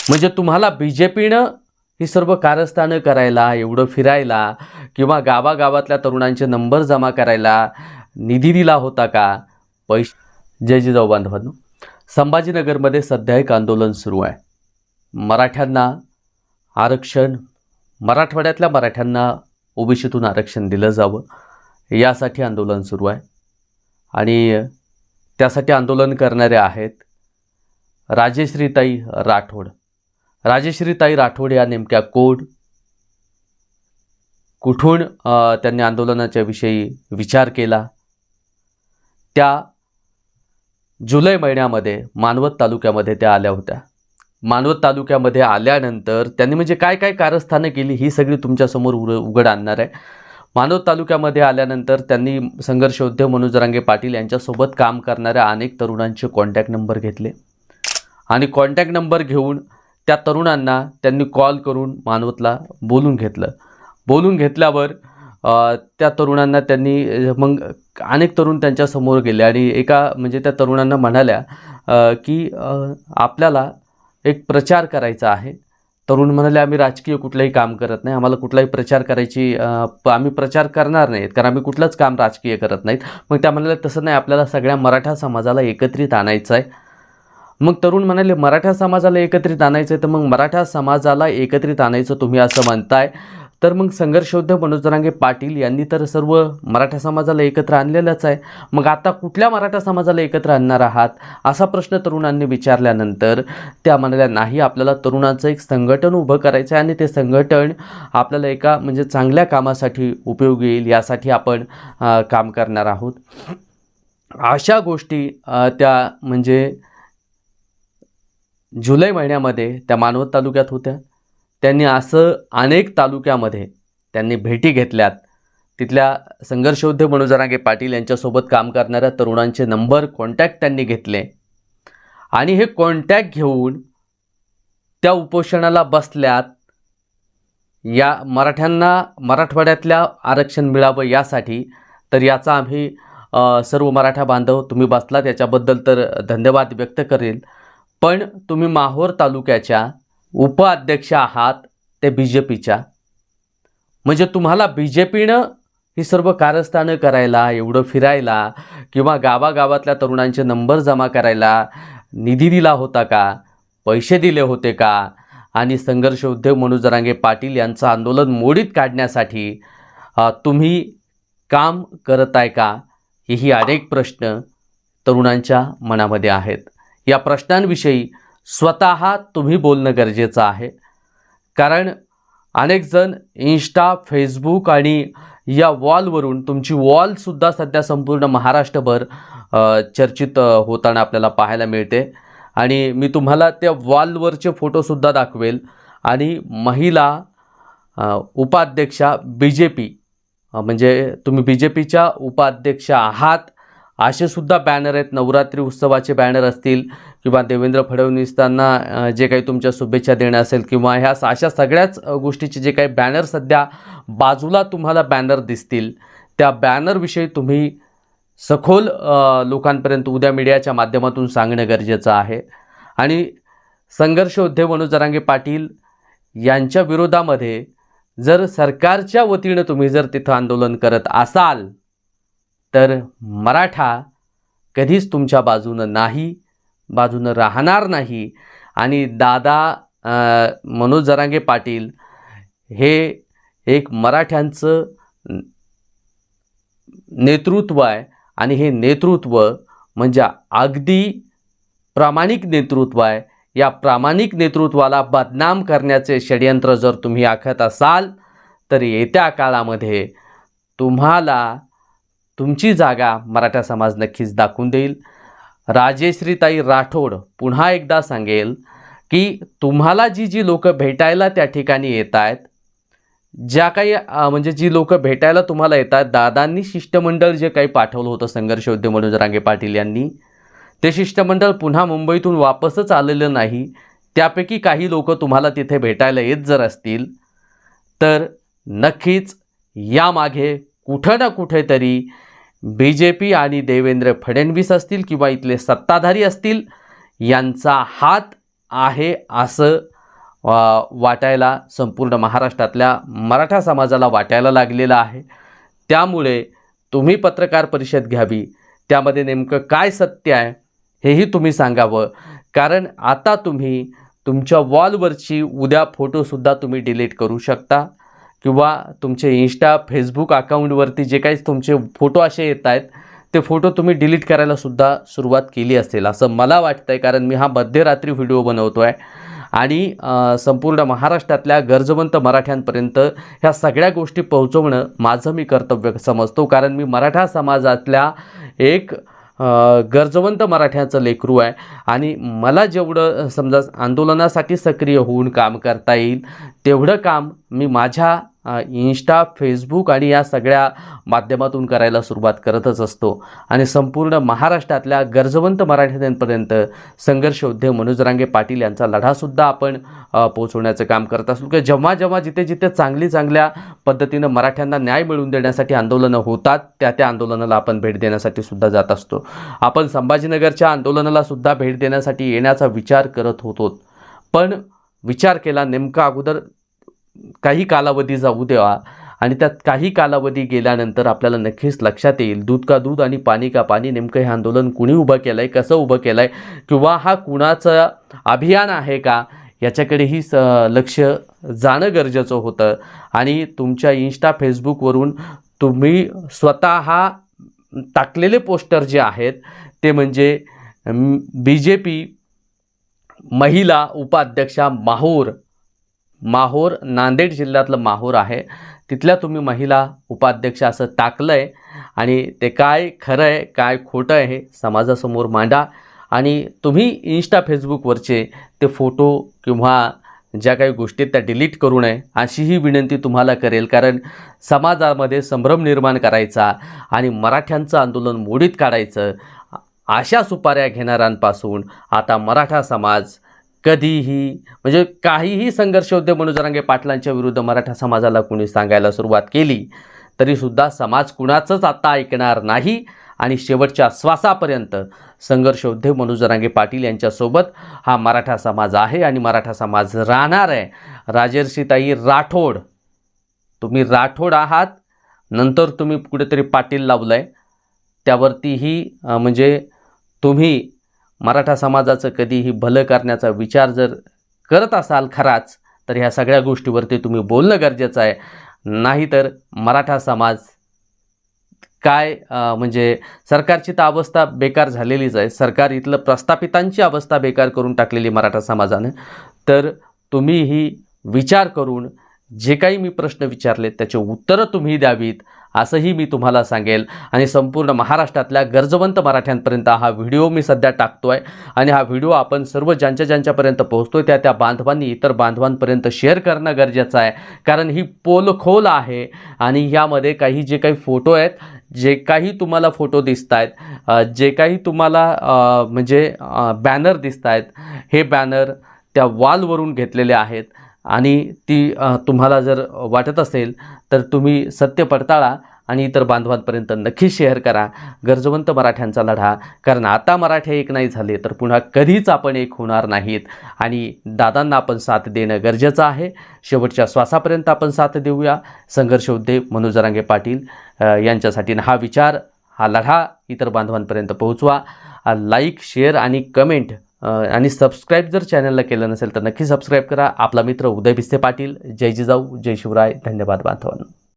म्हणजे तुम्हाला BJPनं ही सर्व कारस्थानं करायला, एवढं फिरायला किंवा गावागावातल्या तरुणांचे नंबर जमा करायला निधी दिला होता का? जय जिजाऊ बांधवांनो, संभाजीनगरमध्ये सध्या एक आंदोलन सुरू आहे. मराठ्यांना आरक्षण, मराठवाड्यातल्या मराठ्यांना ओबीसीतून आरक्षण दिलं जावं यासाठी आंदोलन सुरू आहे. आणि त्यासाठी आंदोलन करणारे आहेत राजेश्रीताई राठोड. राजेश्रीताई राठोड या नेमक्या कोण, कुठून त्यांनी आंदोलनाच्या विषयी विचार केला? त्या जुलै महिन्यामध्ये मानवत तालुक्यामध्ये त्या आल्या होत्या. मानवत तालुक्यामध्ये आल्यानंतर त्यांनी म्हणजे काय काय कारस्थानं केली ही सगळी तुमच्यासमोर उघड आणणार आहे. मानवत तालुक्यामध्ये आल्यानंतर त्यांनी संघर्ष योद्धे मनोज जरांगे पाटील यांच्यासोबत काम करणाऱ्या अनेक तरुणांचे कॉन्टॅक्ट नंबर घेतले आणि कॉन्टॅक्ट नंबर घेऊन त्या तरुणांना त्यांनी कॉल करून मानवतला बोलून घेतलं. बोलून घेतल्यावर त्या तरुणांना त्यांनी मग अनेक तरुण त्यांच्यासमोर गेले आणि एका म्हणजे त्या तरुणांना म्हणाल्या की आपल्याला एक प्रचार करायचा आहे. तरुण म्हणाले आम्ही राजकीय कुठलंही काम करत नाही, आम्हाला कुठलाही प्रचार करायची आम्ही प्रचार करणार नाहीत कारण आम्ही कुठलंच काम राजकीय करत नाहीत. मग त्या म्हणाल्या तसं नाही, आपल्याला सगळ्या मराठा समाजाला एकत्रित आणायचं आहे. मग तरुण म्हणाले मराठा समाजाला एकत्रित आणायचं आहे, तर मग मराठा समाजाला एकत्रित आणायचं तुम्ही असं म्हणताय, तर मग संघर्ष योद्धे मनोज जरांगे पाटील यांनी तर सर्व मराठा समाजाला एकत्र आणलेलंच आहे, मग आता कुठल्या मराठा समाजाला एकत्र आणणार आहात असा प्रश्न तरुणांनी विचारल्यानंतर त्या म्हणाल्या नाही, आपल्याला तरुणांचं एक संघटन उभं करायचं आहे आणि ते संघटन आपल्याला एका म्हणजे चांगल्या कामासाठी उपयोगी येईल यासाठी आपण काम करणार आहोत. अशा गोष्टी त्या म्हणजे जुलै महिन्यामध्ये त्या मानवत तालुक्यात होत्या. त्यांनी असं अनेक तालुक्यामध्ये त्यांनी भेटी घेतल्यात. तिथल्या संघर्ष योद्धे मनोज जरांगे पाटील यांच्यासोबत काम करणाऱ्या तरुणांचे नंबर, कॉन्टॅक्ट त्यांनी घेतले आणि हे कॉन्टॅक्ट घेऊन त्या उपोषणाला बसल्यात. या मराठ्यांना मराठवाड्यातल्या आरक्षण मिळावं यासाठी. तर याचा आम्ही सर्व मराठा बांधव तुम्ही बसलात याच्याबद्दल तर धन्यवाद व्यक्त करेल. पण तुम्ही माहूर तालुक्याच्या उपाध्यक्ष आहात ते BJPच्या, म्हणजे तुम्हाला BJPनं ही सर्व कारस्थानं करायला, एवढं फिरायला किंवा गावागावातल्या तरुणांचे नंबर जमा करायला निधी दिला होता का? पैसे दिले होते का? आणि संघर्ष योद्धे मनोज जरांगे पाटील यांचं आंदोलन मोडीत काढण्यासाठी तुम्ही काम करत आहे का? हेही अनेक प्रश्न तरुणांच्या मनामध्ये आहेत. या प्रश्नांविषयी स्वतः तुम्ही बोलणं गरजेचं आहे, कारण अनेक जण इंस्टा, फेसबुक आणि या वॉलवरून, तुमची वॉलसुद्धा सध्या संपूर्ण महाराष्ट्रभर चर्चित होताना आपल्याला पाहायला मिळते. आणि मी तुम्हाला त्या वॉलवरचे फोटोसुद्धा दाखवेल. आणि महिला उपाध्यक्षा BJP म्हणजे तुम्ही BJPच्या उपाध्यक्ष आहात असे सुद्धा बॅनर आहेत. नवरात्री उत्सवाचे बॅनर असतील किंवा देवेंद्र फडणवीसांना जे काही तुमच्या शुभेच्छा देणं असेल किंवा ह्या अशा सगळ्याच गोष्टीचे जे काही बॅनर सध्या बाजूला तुम्हाला बॅनर दिसतील, त्या बॅनरविषयी तुम्ही सखोल लोकांपर्यंत उद्या मीडियाच्या माध्यमातून सांगणं गरजेचं आहे. आणि संघर्ष योद्धे मनोज जरांगे पाटील यांच्या विरोधामध्ये जर सरकारच्या वतीनं तुम्ही जर तिथं आंदोलन करत असाल तर मराठा कधीच तुमच्या बाजूनं राहणार नाही. आणि दादा मनोज जरांगे पाटील हे एक मराठ्यांचं नेतृत्व आहे आणि हे नेतृत्व म्हणजे अगदी प्रामाणिक नेतृत्व आहे. या प्रामाणिक नेतृत्वाला बदनाम करण्याचे षडयंत्र जर तुम्ही आखत असाल तर येत्या काळामध्ये तुम्हाला तुमची जागा मराठा समाज नक्कीच दाखवून देईल. राजेश्रीताई राठोड पुन्हा एकदा सांगेल की तुम्हाला जी लोक भेटायला त्या ठिकाणी येत आहेत, ज्या काही म्हणजे जी लोक भेटायला तुम्हाला येतात, दादांनी शिष्टमंडळ जे काही पाठवलं होतं संघर्ष योद्धे मनोज जरांगे पाटील यांनी, ते शिष्टमंडळ पुन्हा मुंबईतून वापसच आलेलं नाही. त्यापैकी काही लोक तुम्हाला तिथे भेटायला येत जर असतील तर नक्कीच यामागे कुठं ना कुठेतरी BJP आणि देवेंद्र फडणवीस असतील किंवा इथले सत्ताधारी असतील यांचा हात आहे असं वाटायला संपूर्ण महाराष्ट्रातल्या मराठा समाजाला वाटायला लागलेला आहे। त्यामुळे तुम्ही पत्रकार परिषद घ्यावी, त्यामध्ये नेमकं काय सत्य आहे हेही तुम्ही सांगावं, कारण आता तुम्ही तुमच्या वॉलवरची उद्या फोटोसुद्धा तुम्ही डिलीट करू शकता किंवा तुमचे इंस्टा फेसबुक अकाउंटवरती जे काही तुमचे फोटो असे येत आहेत ते फोटो तुम्ही डिलीट करायला सुद्धा सुरुवात केली असेल असं मला वाटतं आहे, कारण मी हा मध्यरात्री व्हिडिओ बनवतो आहे आणि संपूर्ण महाराष्ट्रातल्या गरजवंत मराठ्यांपर्यंत ह्या सगळ्या गोष्टी पोहोचवणं माझं मी कर्तव्य समजतो, कारण मी मराठा समाजातल्या एक गरजवंत मराठ्याचं लेकरू आहे आणि मला जेवढं समजा आंदोलनासाठी सक्रिय होऊन काम करता येईल तेवढं काम मी माझ्या इंस्टा फेसबुक आणि या सगळ्या माध्यमातून करायला सुरुवात करतच असतो आणि संपूर्ण महाराष्ट्रातल्या गरजवंत मराठ्यांपर्यंत संघर्ष उद्योग मनोज जरांगे पाटील यांचा लढासुद्धा आपण पोहोचवण्याचं काम करत असतो की जेव्हा जेव्हा जिथे जिथे चांगल्या पद्धतीनं मराठ्यांना न्याय मिळवून देण्यासाठी आंदोलनं होतात त्या आंदोलनाला आपण भेट देण्यासाठी सुद्धा जात असतो। आपण संभाजीनगरच्या आंदोलनाला सुद्धा भेट देण्यासाठी येण्याचा विचार करत होतो, पण विचार केला नेमका अगोदर काही कालावधी जाऊ द्यावा आणि त्यात काही कालावधी गेल्यानंतर आपल्याला नक्कीच लक्षात येईल दूध का दूध आणि पाणी का पाणी नेमकं हे आंदोलन कुणी उभं केलं आहे, कसं उभं केलं आहे किंवा हा कुणाचं अभियान आहे का याच्याकडेही लक्ष जाणं गरजेचं होतं। आणि तुमच्या इंस्टा फेसबुकवरून तुम्ही स्वतः टाकलेले पोस्टर जे आहेत ते म्हणजे BJP महिला उपाध्यक्षा माहोर नांदेड जिल्ह्यातलं माहोर आहे तिथल्या तुम्ही महिला उपाध्यक्ष असं टाकलं आहे आणि ते काय खरं आहे काय खोटं आहे हे समाजासमोर मांडा आणि तुम्ही इंस्टा फेसबुकवरचे ते फोटो किंवा ज्या काही गोष्टी त्या डिलीट करू नये अशीही विनंती तुम्हाला करेल, कारण समाजामध्ये संभ्रम निर्माण करायचा आणि मराठ्यांचं आंदोलन मोडीत काढायचं अशा सुपाऱ्या घेणाऱ्यांपासून आता मराठा समाज कधीही म्हणजे काहीही संघर्ष उद्योग मनोज जरांगे पाटलांच्या विरुद्ध मराठा समाजाला कुणी सांगायला सुरुवात केली तरीसुद्धा समाज कुणाचंच आता ऐकणार नाही आणि शेवटच्या श्वासापर्यंत संघर्ष उद्योग मनोज जरांगे पाटील यांच्यासोबत हा मराठा समाज आहे आणि मराठा समाज राहणार आहे। राजर्षीताई राठोड, तुम्ही राठोड आहात, नंतर तुम्ही कुठेतरी पाटील लावलं आहे, त्यावरतीही म्हणजे तुम्ही मराठा समाजाचं कधीही भलं करण्याचा विचार जर करत असाल खराच तर ह्या सगळ्या गोष्टीवरती तुम्ही बोलणं गरजेचं आहे, नाहीतर मराठा समाज काय म्हणजे सरकारची तर अवस्था बेकार झालेलीच आहे, सरकार इथलं प्रस्थापितांची अवस्था बेकार करून टाकलेली मराठा समाजाने। तर तुम्हीही विचार करून जे काही मी प्रश्न विचारले त्याचे उत्तरं तुम्ही द्यावीत असंही मी तुम्हाला सांगेल आणि संपूर्ण महाराष्ट्रातल्या गरजवंत मराठ्यांपर्यंत हा व्हिडिओ मी सध्या टाकतो आहे आणि हा व्हिडिओ आपण सर्व ज्यांच्यापर्यंत पोहोचतोय त्या बांधवांनी इतर बांधवांपर्यंत शेअर करणं गरजेचं आहे, कारण ही पोलखोल आहे आणि यामध्ये काही जे काही फोटो आहेत, जे काही तुम्हाला फोटो दिसत आहेत, जे काही तुम्हाला म्हणजे बॅनर दिसत आहेत, हे बॅनर त्या वॉलवरून घेतलेले आहेत आणि ती तुम्हाला जर वाटत असेल तर तुम्ही सत्य पडताळा आणि इतर बांधवांपर्यंत नक्की शेअर करा गरजवंत मराठ्यांचा लढा, कारण आता मराठे एक नाही झाले तर पुन्हा कधीच आपण एक होणार नाहीत आणि दादांना आपण साथ देणं गरजेचं आहे। शेवटच्या श्वासापर्यंत आपण साथ देऊया संघर्ष उद्योग मनोज जरांगे पाटील यांच्यासाठी। हा विचार हा लढा इतर बांधवांपर्यंत पोहोचवा, लाईक शेअर आणि कमेंट आणि सबस्क्राईब जर चॅनलला केलं नसेल तर नक्की सबस्क्राईब करा। आपला मित्र उदय भिस्ते पाटील। जय जिजाऊ जय शिवराय, धन्यवाद बांधवांनो।